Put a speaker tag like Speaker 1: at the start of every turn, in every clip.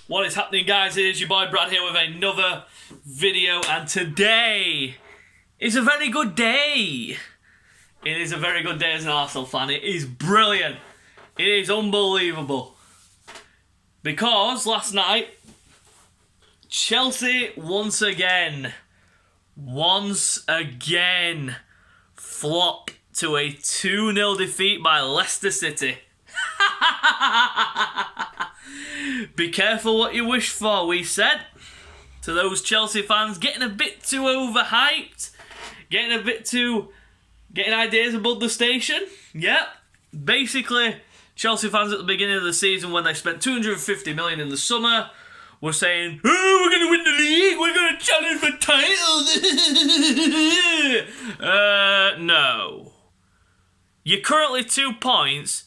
Speaker 1: What is happening, guys? It is your boy Brad here with another video, and today is a very good day. It is a very good day as an Arsenal fan. It is brilliant. It is unbelievable. Because last night, Chelsea once again flop to a 2-0 defeat by Leicester City. Be careful what you wish for, we said. To those Chelsea fans getting a bit too overhyped, getting ideas above the station. Yep. Basically, Chelsea fans at the beginning of the season, when they spent 250 million in the summer, were saying, "Oh, we're going to win the league, we're going to challenge for titles." No. You're currently 2 points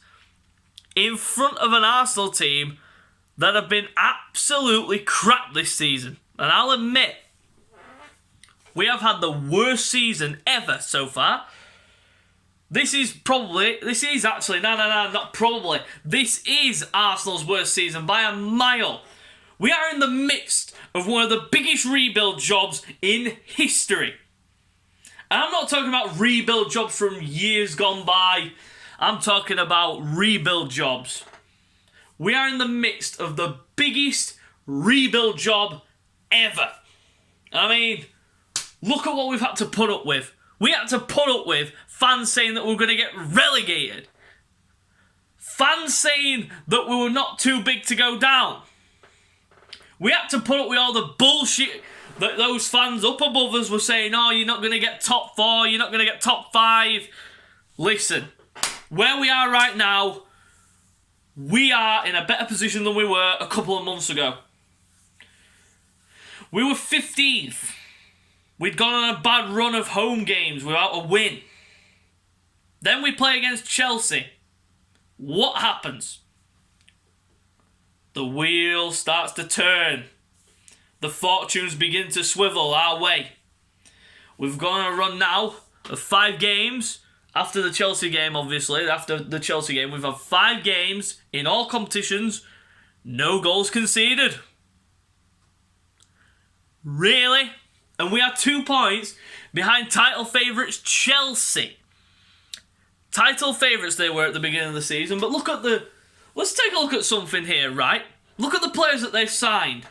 Speaker 1: in front of an Arsenal team that have been absolutely crap this season. And I'll admit, we have had the worst season ever so far. This is Arsenal's worst season by a mile. We are in the midst of one of the biggest rebuild jobs in history. And I'm not talking about rebuild jobs from years gone by. I'm talking about rebuild jobs. We are in the midst of the biggest rebuild job ever. I mean, look at what we've had to put up with. We had to put up with fans saying that we were going to get relegated. Fans saying that we were not too big to go down. We had to put up with all the bullshit that those fans up above us were saying, "Oh, you're not going to get top 4, you're not going to get top 5. Listen, where we are right now, we are in a better position than we were a couple of months ago. We were 15th. We'd gone on a bad run of home games without a win. Then we play against Chelsea. What happens? The wheel starts to turn. The fortunes begin to swivel our way. We've gone on a run now of 5 games. After the Chelsea game, obviously, we've had 5 games in all competitions, no goals conceded. Really? And we are 2 points behind title favourites Chelsea. Title favourites they were at the beginning of the season, but let's take a look at something here, right? Look at the players that they've signed.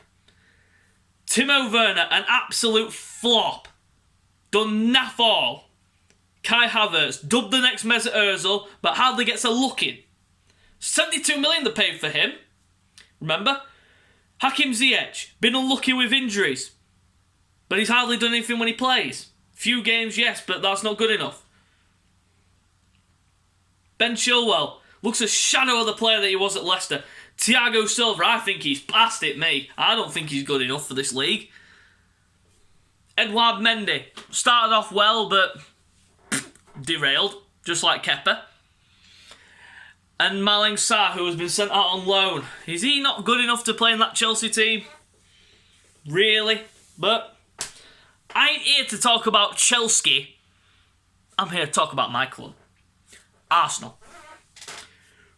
Speaker 1: Timo Werner, an absolute flop. Done naff all. Kai Havertz, dubbed the next Mesut Ozil, but hardly gets a look in. 72 million they paid for him. Remember? Hakim Ziyech, been unlucky with injuries, but he's hardly done anything when he plays. Few games, yes, but that's not good enough. Ben Chilwell looks a shadow of the player that he was at Leicester. Thiago Silva, I think he's past it, mate. I don't think he's good enough for this league. Edouard Mendy started off well, but derailed, just like Kepa. And Malang Sarr, who has been sent out on loan. Is he not good enough to play in that Chelsea team? Really? But I ain't here to talk about Chelsea. I'm here to talk about my club, Arsenal.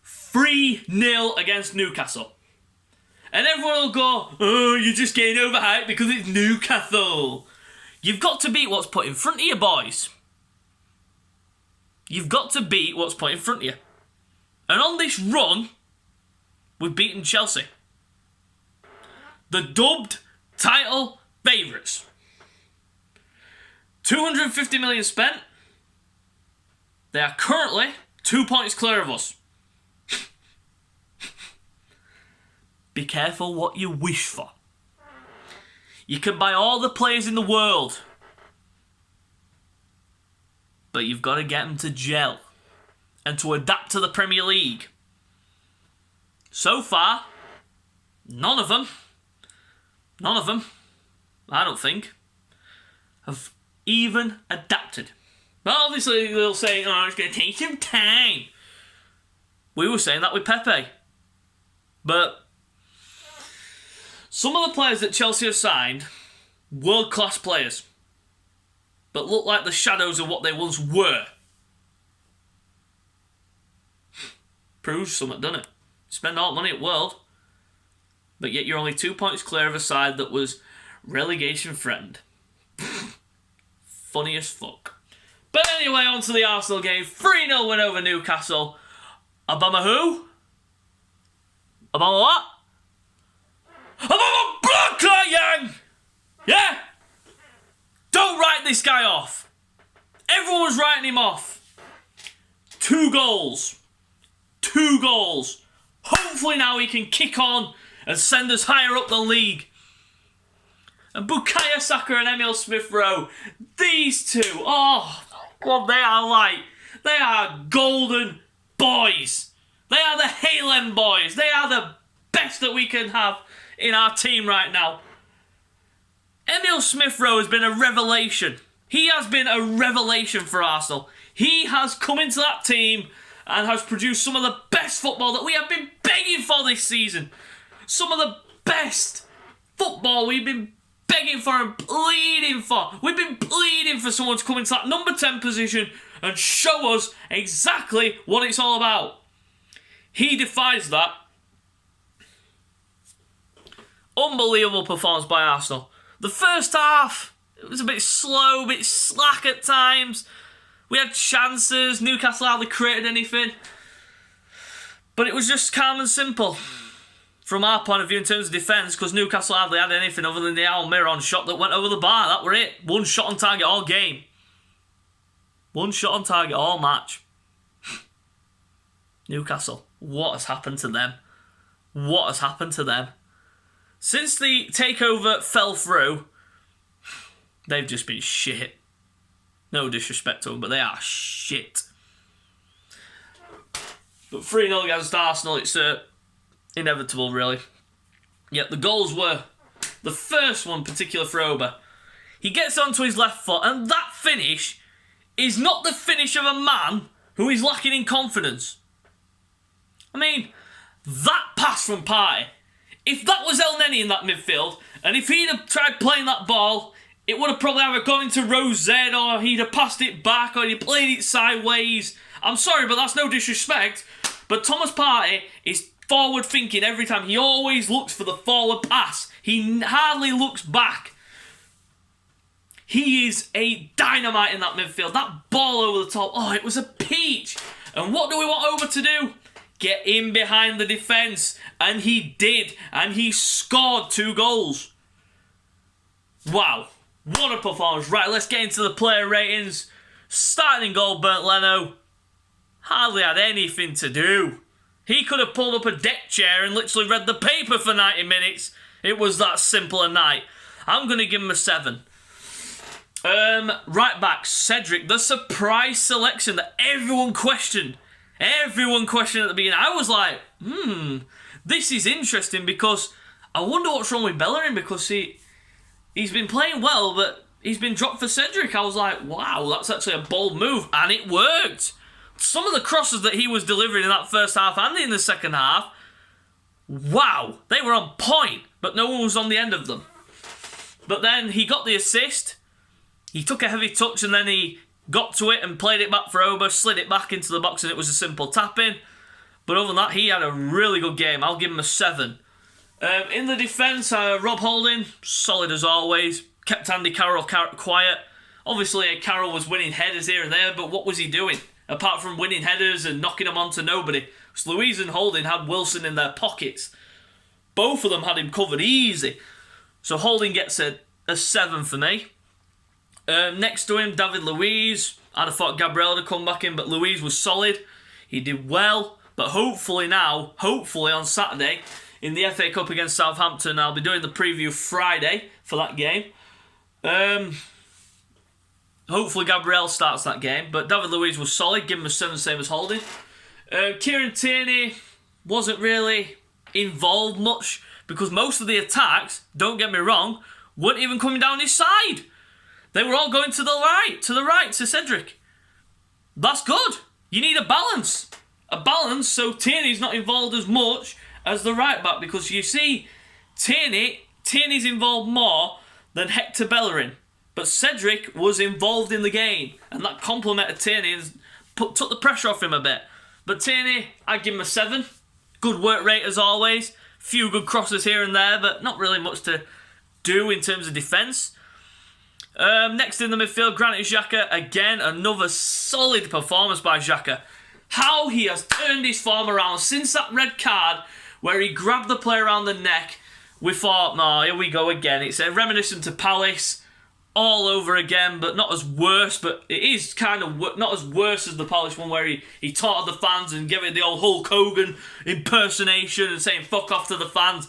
Speaker 1: 3-0 against Newcastle. And everyone will go, "Oh, you're just getting overhyped because it's Newcastle." You've got to beat what's put in front of you, boys. You've got to beat what's put in front of you. And on this run, we've beaten Chelsea, the dubbed title favourites. 250 million spent. They are currently 2 points clear of us. Be careful what you wish for. You can buy all the players in the world, but you've got to get them to gel and to adapt to the Premier League. So far, none of them, I don't think, have even adapted. But obviously they'll say, "Oh, it's going to take some time." We were saying that with Pepe. But some of the players that Chelsea have signed, world-class players, but look like the shadows of what they once were. Proves something, doesn't it? Spend all the money at World. but yet you're only 2 points clear of a side that was relegation threatened. Funny as fuck. But anyway, on to the Arsenal game. 3-0 win over Newcastle. Obama who? Obama what? Obama Blocker Yang! Yeah? Don't write this guy off. Everyone was writing him off. 2 goals. 2 goals. Hopefully now he can kick on and send us higher up the league. And Bukayo Saka and Emile Smith-Rowe, these two, oh God, they are golden boys. They are the Haaland boys. They are the best that we can have in our team right now. Emile Smith-Rowe has been a revelation. He has been a revelation for Arsenal. He has come into that team and has produced some of the best football that we have been begging for this season. Some of the best football we've been begging for and pleading for. We've been pleading for someone to come into that number 10 position and show us exactly what it's all about. He defies that. Unbelievable performance by Arsenal. The first half, it was a bit slow, a bit slack at times. We had chances. Newcastle hardly created anything. But it was just calm and simple from our point of view in terms of defence, because Newcastle hardly had anything other than the Almiron shot that went over the bar. That were it. 1 shot on target all game. 1 shot on target all match. Newcastle, what has happened to them? What has happened to them? Since the takeover fell through, they've just been shit. No disrespect to them, but they are shit. But 3-0 against Arsenal, it's inevitable, really. Yet the goals were the first one, particular for Oba. He gets onto his left foot, and that finish is not the finish of a man who is lacking in confidence. I mean, that pass from Partey, if that was El Neni in that midfield, and if he'd have tried playing that ball, it would have probably either gone into Rose Z, or he'd have passed it back, or he'd played it sideways. I'm sorry, but that's no disrespect. But Thomas Partey is forward thinking every time. He always looks for the forward pass. He hardly looks back. He is a dynamite in that midfield. That ball over the top, oh, it was a peach. And what do we want Oba to do? Get in behind the defence. And he did. And he scored 2 goals. Wow. What a performance. Right, let's get into the player ratings. Starting in goal, Bernd Leno. Hardly had anything to do. He could have pulled up a deck chair and literally read the paper for 90 minutes. It was that simple a night. I'm going to give him a 7. Right back, Cedric, the surprise selection that everyone questioned. Everyone questioned at the beginning. I was like, this is interesting, because I wonder what's wrong with Bellerin, because he's been playing well, but he's been dropped for Cedric. I was like, wow, that's actually a bold move, and it worked. Some of the crosses that he was delivering in that first half and in the second half, wow, they were on point, but no one was on the end of them. But then he got the assist, he took a heavy touch, and then he got to it and played it back for Oba, slid it back into the box, and it was a simple tap-in. But other than that, he had a really good game. I'll give him a 7. In the defence, Rob Holding, solid as always. Kept Andy Carroll quiet. Obviously, Carroll was winning headers here and there, but what was he doing? Apart from winning headers and knocking them onto nobody. So Louise and Holding had Wilson in their pockets. Both of them had him covered easy. So Holding gets a 7 for me. Next to him, David Luiz. I'd have thought Gabriel to come back in, but Luiz was solid. He did well. But hopefully on Saturday, in the FA Cup against Southampton, I'll be doing the preview Friday for that game. Hopefully Gabriel starts that game. But David Luiz was solid. Give him a 7, same as Holding. Kieran Tierney wasn't really involved much, because most of the attacks, don't get me wrong, weren't even coming down his side. They were all going to the right, to Cedric. That's good. You need a balance. So Tierney's not involved as much as the right back, because you see, Tierney's involved more than Hector Bellerin. But Cedric was involved in the game, and that complemented Tierney and took the pressure off him a bit. But Tierney, I'd give him a 7. Good work rate as always. Few good crosses here and there, but not really much to do in terms of defence. Next in the midfield, Granit Xhaka. Again, another solid performance by Xhaka. How he has turned his form around since that red card where he grabbed the player around the neck. We thought, no, here we go again. It's reminiscent to Palace all over again, but not as worse. But it is kind of not as worse as the Palace one where he taunted the fans and gave it the old Hulk Hogan impersonation and saying fuck off to the fans.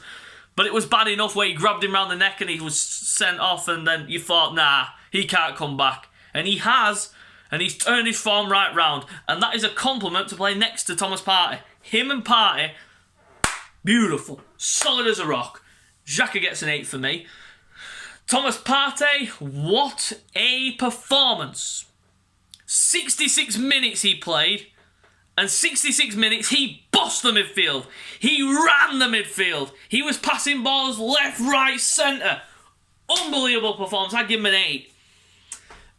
Speaker 1: But it was bad enough where he grabbed him around the neck and he was sent off, and then you thought, nah, he can't come back. And he has, and he's turned his form right round. And that is a compliment to play next to Thomas Partey. Him and Partey, beautiful, solid as a rock. Xhaka gets an 8 for me. Thomas Partey, what a performance. 66 minutes he played, and 66 minutes he bossed the midfield. He ran the midfield. He was passing balls left, right, centre. Unbelievable performance. I'd give him an 8.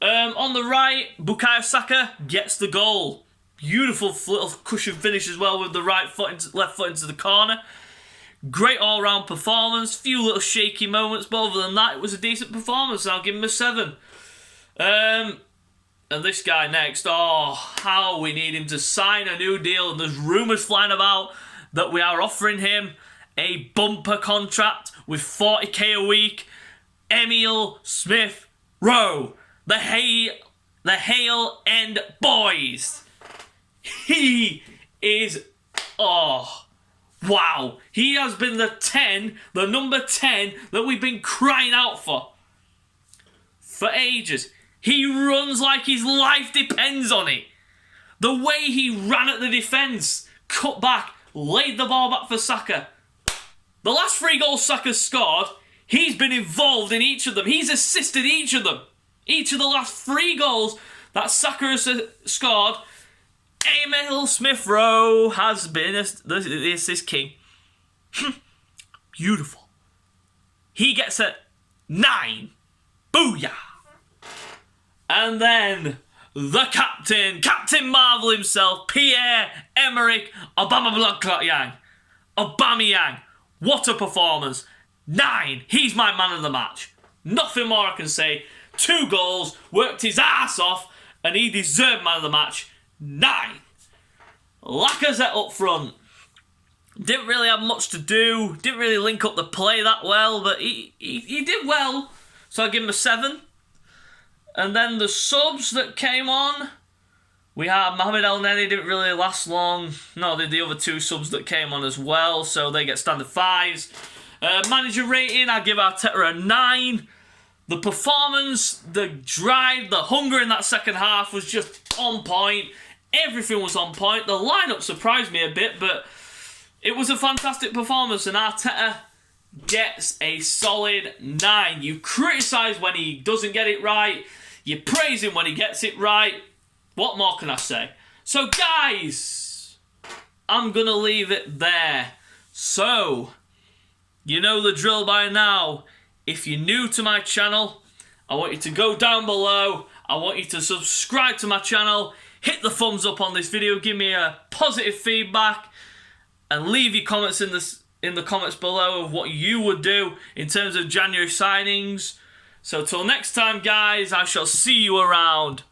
Speaker 1: On the right, Bukayo Saka gets the goal. Beautiful little cushion finish as well with the left foot into the corner. Great all-round performance. Few little shaky moments, but other than that, it was a decent performance. I'll give him a 7. And this guy next, oh, how we need him to sign a new deal. And there's rumours flying about that we are offering him a bumper contract with 40k a week. Emil Smith Rowe, the Hale End Boys. He is, oh, wow. He has been the number 10 that we've been crying out for ages. He runs like his life depends on it. The way he ran at the defence, cut back, laid the ball back for Saka. The last 3 goals Saka scored, he's been involved in each of them. He's assisted each of them. Each of the last 3 goals that Saka has scored, Emil Smith Rowe has been the assist king. Beautiful. He gets a 9. Booyah. And then the Captain Marvel himself, Pierre-Emerick Aubameyang. What a performance. 9. He's my man of the match. Nothing more I can say. 2 goals, worked his ass off, and he deserved man of the match. 9. Lacazette up front. Didn't really have much to do. Didn't really link up the play that well, but he did well. So I give him a 7. And then the subs that came on, we had Mohamed El Neni, didn't really last long. No, the other 2 subs that came on as well, so they get standard 5s. Manager rating, I give Arteta a 9. The performance, the drive, the hunger in that second half was just on point. Everything was on point. The lineup surprised me a bit, but it was a fantastic performance, and Arteta gets a solid 9. You criticise when he doesn't get it right. You praise him when he gets it right. What more can I say? So, guys, I'm going to leave it there. So, you know the drill by now. If you're new to my channel, I want you to go down below. I want you to subscribe to my channel. Hit the thumbs up on this video. Give me a positive feedback. And leave your comments in the comments below of what you would do in terms of January signings. So till next time, guys, I shall see you around.